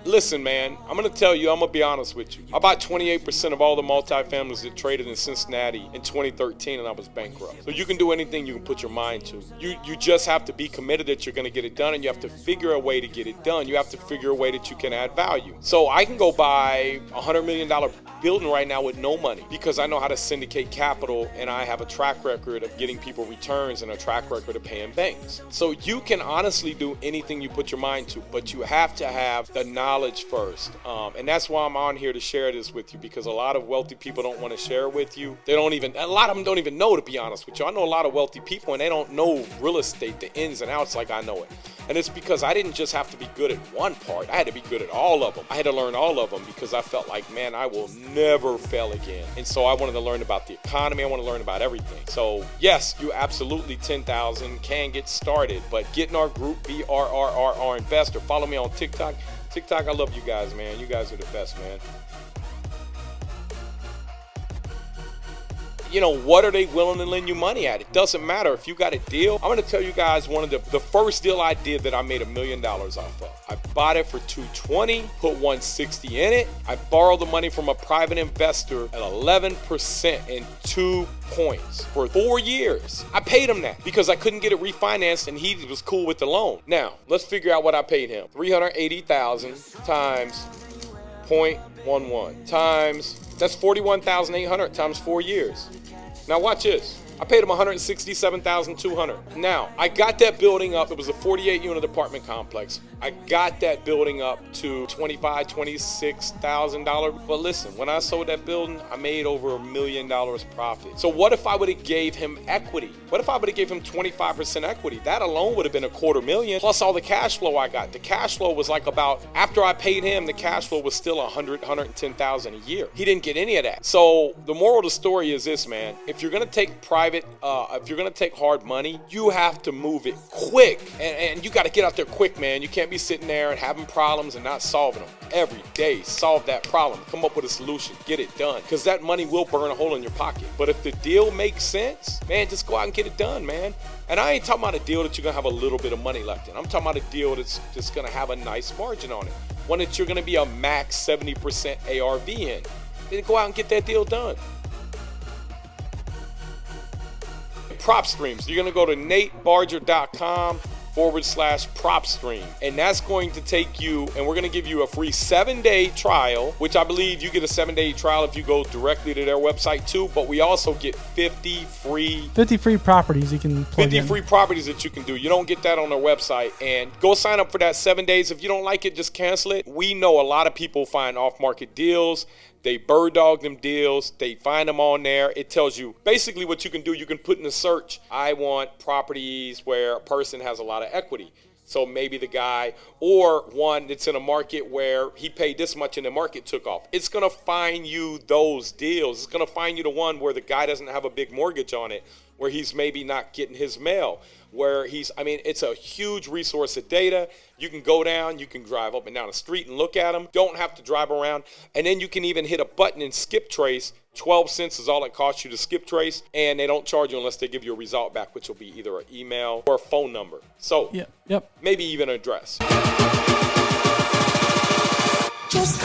Listen, man, I'm going to tell you, I'm going to be honest with you. I bought 28% of all the multifamilies that traded in Cincinnati in 2013, and I was bankrupt. So you can do anything you can put your mind to. You just have to be committed that you're going to get it done, and you have to figure a way to get it done. You have to figure a way that you can add value. So I can go buy a $100 million building right now with no money because I know how to syndicate capital, and I have a track record of getting people returns and a track record of paying banks. So you can honestly do anything you put your mind to, but you have to have the knowledge first. And that's why I'm on here to share this with you, because a lot of wealthy people don't want to share it with you. A lot of them don't even know, to be honest with you. I know a lot of wealthy people and they don't know real estate, the ins and outs like I know it. And it's because I didn't just have to be good at one part. I had to be good at all of them. I had to learn all of them because I felt like, man, I will never fail again. And so I wanted to learn about the economy. I want to learn about everything. So yes, you absolutely 10,000 can get started, but get in our group, BRRRR Investor. Follow me on TikTok. I love you guys, man. You guys are the best, man. You know, what are they willing to lend you money at? It doesn't matter. If you got a deal, I'm going to tell you guys one of the first deal I did that I made $1 million off of. I bought it for $220, put $160 in it. I borrowed the money from a private investor at 11% in 2 points for 4 years. I paid him that because I couldn't get it refinanced and he was cool with the loan. Now, let's figure out what I paid him. $380,000 times 0.11 times, that's $41,800 times 4 years. Now watch this. I paid him $167,200. Now, I got that building up. It was a 48-unit apartment complex. I got that building up to $25,000, $26,000. But listen, when I sold that building, I made over $1 million profit. So what if I would have gave him equity? What if I would have gave him 25% equity? That alone would have been $250,000 plus all the cash flow I got. The cash flow was like about, after I paid him, the cash flow was still $110,000 a year. He didn't get any of that. So the moral of the story is this, man. If you're going to take if you're going to take hard money, you have to move it quick. And you got to get out there quick, man. You can't be sitting there and having problems and not solving them. Every day, solve that problem. Come up with a solution. Get it done. Because that money will burn a hole in your pocket. But if the deal makes sense, man, just go out and get it done, man. And I ain't talking about a deal that you're going to have a little bit of money left in. I'm talking about a deal that's just going to have a nice margin on it. One that you're going to be a max 70% ARV in. Then go out and get that deal done. Prop streams. You're going to go to natebarger.com/prop stream. And that's going to take you, and we're going to give you a free 7-day trial, which I believe you get a 7-day trial if you go directly to their website too. But we also get 50 free properties you can plug 50 in. free properties that you can do. You don't get that on their website. And go sign up for that 7 days. If you don't like it, just cancel it. We know a lot of people find off-market deals. They bird dog them deals. They find them on there. It tells you basically what you can do. You can put in a search, I want properties where a person has a lot of equity. So maybe the guy, or one that's in a market where he paid this much and the market took off. It's going to find you those deals. It's going to find you the one where the guy doesn't have a big mortgage on it, where he's maybe not getting his mail, where it's a huge resource of data. You can go down, you can drive up and down the street and look at them. Don't have to drive around. And then you can even hit a button and skip trace. 12 cents is all it costs you to skip trace, and they don't charge you unless they give you a result back, which will be either an email or a phone number. So maybe even an address. Just